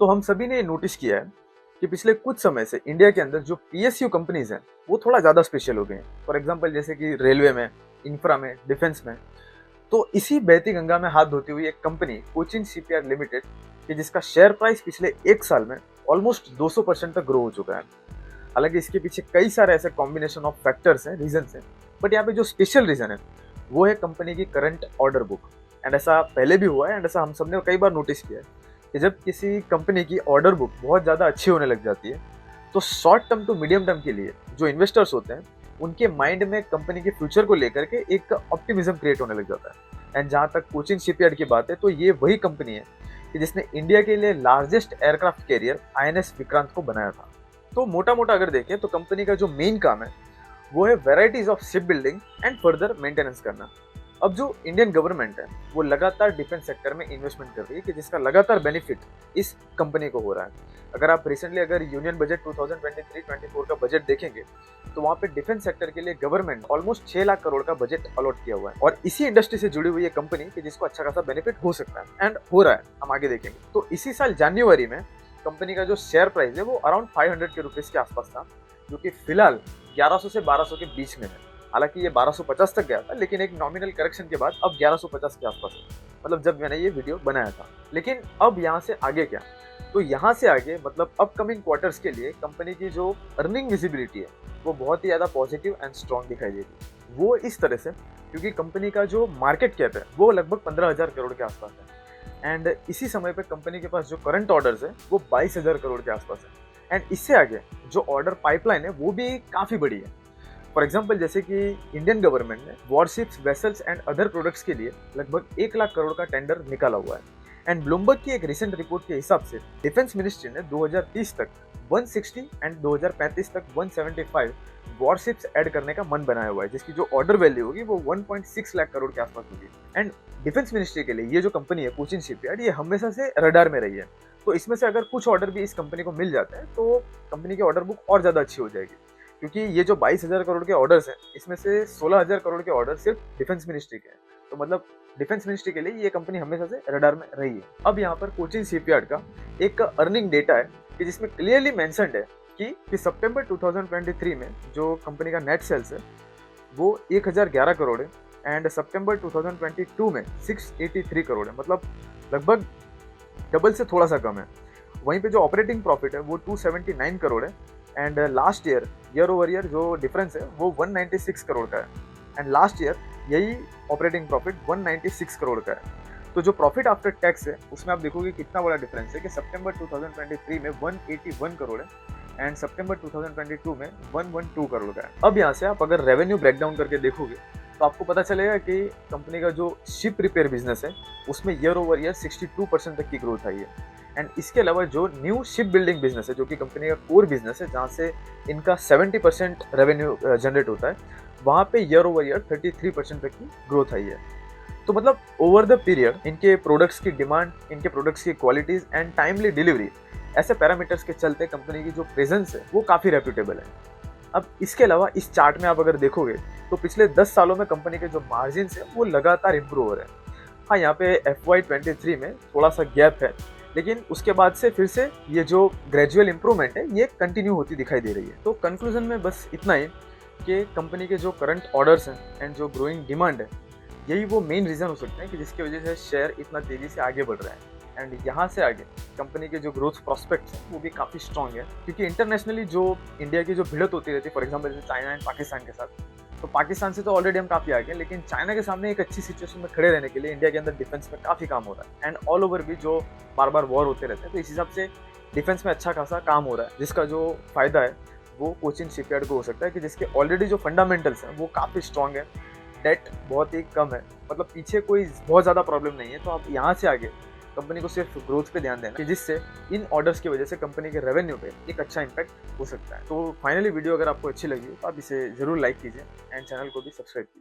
तो हम सभी ने नोटिस किया है कि पिछले कुछ समय से इंडिया के अंदर जो पीएसयू कंपनीज हैं वो थोड़ा ज़्यादा स्पेशल हो गए हैं। फॉर एग्जांपल जैसे कि रेलवे में, इंफ्रा में, डिफेंस में। तो इसी बहती गंगा में हाथ धोती हुई एक कंपनी कोचिन शिपयार्ड लिमिटेड कि जिसका शेयर प्राइस पिछले एक साल में ऑलमोस्ट 200% तक ग्रो हो चुका है। हालांकि इसके पीछे कई सारे ऐसे कॉम्बिनेशन ऑफ फैक्टर्स हैं, रीजंस हैं, बट यहाँ पे जो स्पेशल रीजन है वो है कंपनी की करंट ऑर्डर बुक। एंड ऐसा पहले भी हुआ है एंड ऐसा हम सबने कई बार नोटिस किया है कि जब किसी कंपनी की ऑर्डर बुक बहुत ज़्यादा अच्छी होने लग जाती है तो short term to medium term के लिए जो इन्वेस्टर्स होते हैं उनके माइंड में कंपनी के फ्यूचर को लेकर के एक ऑप्टिमिज्म क्रिएट होने लग जाता है। एंड जहाँ तक कोचिन शिपयार्ड की बात है तो ये वही कंपनी है कि जिसने इंडिया के लिए largest aircraft carrier INS Vikrant को बनाया था। तो मोटा मोटा अगर देखें तो कंपनी का जो मेन काम है वो है varieties of ship building and further maintenance करना। अब जो इंडियन गवर्नमेंट है वो लगातार डिफेंस सेक्टर में इन्वेस्टमेंट कर रही है कि जिसका लगातार बेनिफिट इस कंपनी को हो रहा है। अगर आप रिसेंटली अगर यूनियन बजट 2023-24 का बजट देखेंगे तो वहाँ पे डिफेंस सेक्टर के लिए गवर्नमेंट ऑलमोस्ट 6 लाख करोड़ का बजट अलॉट किया हुआ है और इसी इंडस्ट्री से जुड़ी हुई है कंपनी कि जिसको अच्छा खासा बेनिफिट हो सकता है एंड हो रहा है, हम आगे देखेंगे। तो इसी साल जनवरी में कंपनी का जो शेयर प्राइस है वो अराउंड 500 के रुपीज के आसपास था, जो कि फिलहाल 1100 से 1200 के बीच में है। हालांकि ये 1250 तक गया था लेकिन एक नॉमिनल करेक्शन के बाद अब 1150 के आसपास है, मतलब जब मैंने ये वीडियो बनाया था। लेकिन अब यहाँ से आगे क्या, तो यहाँ से आगे मतलब अपकमिंग क्वार्टर्स के लिए कंपनी की जो अर्निंग विजिबिलिटी है वो बहुत ही ज़्यादा पॉजिटिव एंड स्ट्रॉन्ग दिखाई देगी। वो इस तरह से क्योंकि कंपनी का जो मार्केट कैप है वो लगभग 15,000 करोड़ के आसपास है एंड इसी समय पे कंपनी के पास जो करंट ऑर्डर्स है वो 22,000 करोड़ के आसपास है एंड इससे आगे जो ऑर्डर पाइपलाइन है वो भी काफ़ी बड़ी है। फॉर एग्जाम्पल जैसे कि इंडियन गवर्नमेंट ने warships, vessels and other products के लिए लगभग 1 लाख करोड़ का टेंडर निकाला हुआ है एंड ब्लूमबर्ग की एक रिसेंट रिपोर्ट के हिसाब से डिफेंस मिनिस्ट्री ने 2030 तक 160 एंड 2035 तक 175 वॉरशिप्स ऐड करने का मन बनाया हुआ है, जिसकी जो ऑर्डर वैल्यू होगी वो 1.6 लाख करोड़ के आसपास होगी। एंड डिफेंस मिनिस्ट्री के लिए ये जो कंपनी है कोचिन शिपयार्ड ये हमेशा से रडार में रही है। तो इसमें से अगर कुछ ऑर्डर भी इस कंपनी को मिल जाते हैं तो कंपनी की ऑर्डर बुक और ज़्यादा अच्छी हो जाएगी, क्योंकि ये जो 22,000 करोड़ के ऑर्डर्स हैं इसमें से 16,000 करोड़ के ऑर्डर सिर्फ डिफेंस मिनिस्ट्री के हैं। तो मतलब डिफेंस मिनिस्ट्री के लिए ये कंपनी हमेशा से रडार में रही है। अब यहाँ पर कोचिन शिपयार्ड का एक अर्निंग डेटा है कि जिसमें क्लियरली मेंशन्ड है कि सितंबर 2023 में जो कंपनी का नेट सेल्स है वो 1011 करोड़ है एंड सितंबर 2022 में 683 करोड़ है, मतलब लगभग डबल से थोड़ा सा कम है। वहीं पे जो ऑपरेटिंग प्रॉफिट है वो 279 करोड़ है and last year over year जो डिफरेंस है वो 196 करोड़ का है एंड लास्ट ईयर यही ऑपरेटिंग प्रॉफिट 196 करोड़ का है। तो जो प्रॉफिट आफ्टर टैक्स है उसमें आप देखोगे कितना बड़ा डिफरेंस है कि सितंबर 2023 में 181 करोड़ है एंड सितंबर 2022 में 112 करोड़ का है। अब यहाँ से आप अगर रेवेन्यू ब्रेकडाउन करके देखोगे तो आपको पता चलेगा कि कंपनी का जो शिप रिपेयर बिजनेस है उसमें ईयर ओवर ईयर 62% तक की ग्रोथ आई है एंड इसके अलावा जो न्यू शिप बिल्डिंग बिजनेस है जो कि कंपनी का कोर बिजनेस है जहाँ से इनका 70% रेवेन्यू जनरेट होता है, वहाँ पे ईयर ओवर ईयर 33% तक की ग्रोथ आई है। तो मतलब ओवर द पीरियड इनके प्रोडक्ट्स की डिमांड, इनके प्रोडक्ट्स की क्वालिटीज एंड टाइमली डिलीवरी, ऐसे पैरामीटर्स के चलते कंपनी की जो प्रेजेंस है वो काफ़ी रेप्यूटेबल है। अब इसके अलावा इस चार्ट में आप अगर देखोगे तो पिछले 10 सालों में कंपनी के जो मार्जिन है वो लगातार इंप्रूव हो रहे हैं। हाँ, यहाँ पे FY23 में थोड़ा सा गैप है लेकिन उसके बाद से फिर से ये जो ग्रेजुअल इंप्रूवमेंट है ये कंटिन्यू होती दिखाई दे रही है। तो कंक्लूजन में बस इतना ही कि कंपनी के जो करंट ऑर्डर्स हैं एंड जो ग्रोइंग डिमांड है यही वो मेन रीज़न हो सकते हैं कि जिसकी वजह से शेयर इतना तेज़ी से आगे बढ़ रहा है एंड यहाँ से आगे कंपनी के जो ग्रोथ प्रॉस्पेक्ट्स हैं वो भी काफ़ी स्ट्रॉन्ग है, क्योंकि इंटरनेशनली जो इंडिया की जो भिड़त होती रहती है, फॉर एग्जांपल जैसे चाइना एंड पाकिस्तान के साथ, तो पाकिस्तान से तो ऑलरेडी हम काफ़ी आगे हैं लेकिन चाइना के सामने एक अच्छी सिचुएशन में खड़े रहने के लिए इंडिया के अंदर डिफेंस में काफ़ी काम हो रहा है एंड ऑल ओवर भी जो बार बार वॉर होते रहते हैं, तो इस हिसाब से डिफेंस में अच्छा खासा काम हो रहा है, जिसका जो फायदा है वो कोचिन शिपयार्ड को हो सकता है कि जिसके ऑलरेडी जो फंडामेंटल्स हैं वो काफ़ी स्ट्रॉन्ग है, डेट बहुत ही कम है, मतलब पीछे कोई बहुत ज़्यादा प्रॉब्लम नहीं है। तो आप यहाँ से आगे कंपनी को सिर्फ ग्रोथ पे ध्यान देना कि जिससे इन ऑर्डर्स की वजह से कंपनी के रेवेन्यू पे एक अच्छा इंपैक्ट हो सकता है। तो फाइनली वीडियो अगर आपको अच्छी लगी तो आप इसे ज़रूर लाइक कीजिए एंड चैनल को भी सब्सक्राइब कीजिए।